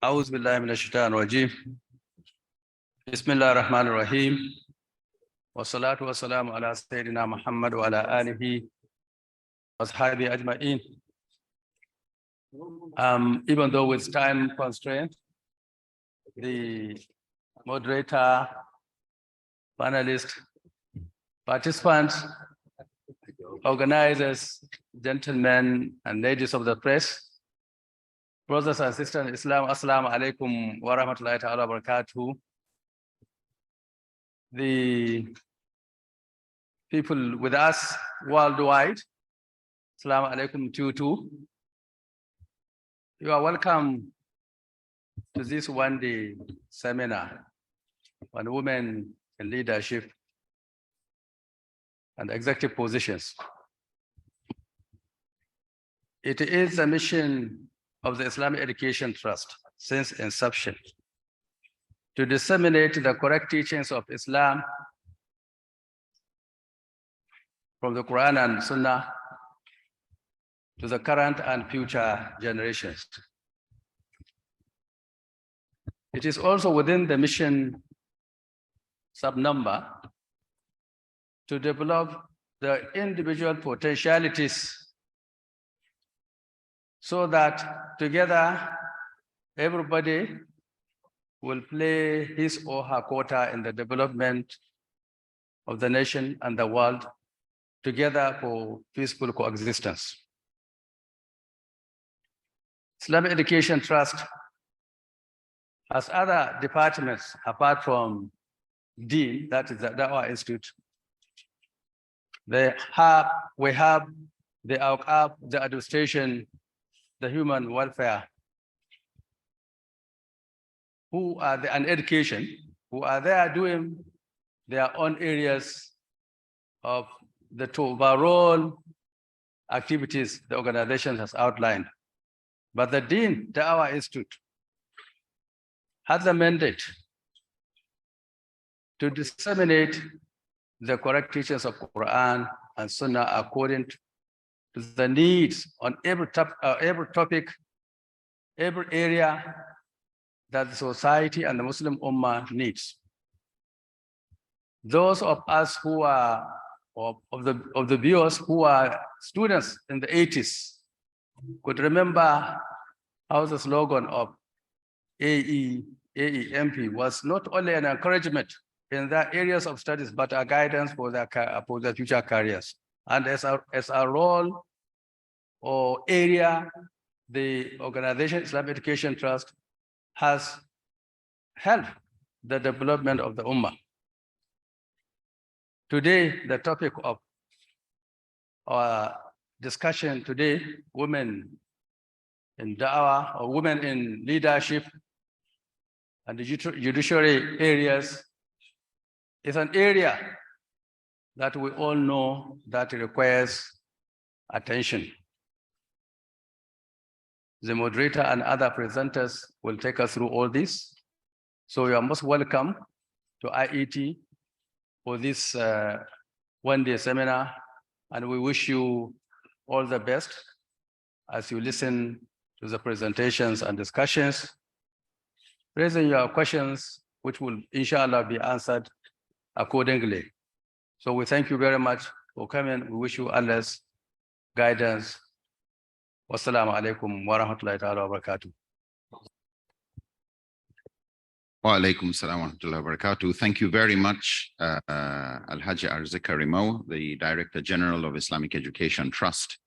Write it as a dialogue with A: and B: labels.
A: أعوذ بالله من الشيطان الرجيم بسم الله الرحمن الرحيم والصلاة والسلام على سيدنا محمد وعلى آله وأصحابه أجمعين. Even though with time constraint, the moderator, panelists, participants, organizers, gentlemen and ladies of the press, brothers and sisters in Islam, Assalamu alaikum wa rahmatullahi ta'ala wa barakatuh. The people with us worldwide, Assalamu alaikum to you too. You are welcome to this one-day seminar on women in leadership and executive positions. It is the mission of the Islamic Education Trust since inception to disseminate the correct teachings of Islam from the Quran and Sunnah to the current and future generations. It is also within the mission subnumber to develop the individual potentialities so that together everybody will play his or her quota in the development of the nation and the world together for peaceful coexistence. Islamic Education Trust has other departments apart from Deen, that is the Dawah Institute. We have the Awqaf, the administration, the human welfare, and education, who are there doing their own areas of the overall activities the organization has outlined. But the Deen, the Dawah Institute, has the mandate to disseminate the correct teachings of Quran and Sunnah according to the needs on every topic, every area that the society and the Muslim Ummah needs. Those of us who are, of the viewers who are students in the 80s, could remember how the slogan of AEMP was not only an encouragement in their areas of studies, but a guidance for their future careers. And as a role or area, the organization Islamic Education Trust has helped the development of the Ummah. Today, the topic of our discussion today, women in Da'wah or women in leadership and the judiciary areas, is an area that we all know that requires attention. The moderator and other presenters will take us through all this. So you are most welcome to IET for this one-day seminar, and we wish you all the best as you listen to the presentations and discussions, raising your questions, which will inshallah be answered accordingly. So we thank you very much for coming. We wish you Allah's guidance. Wassalamu alaikum wa rahmatullahi ta'ala wa barakatuh.
B: Wa alaikum salam wa rahmatullahi wa barakatuh. Thank you very much, Alhaji Arzika Rimau, the Director General of Islamic Education Trust.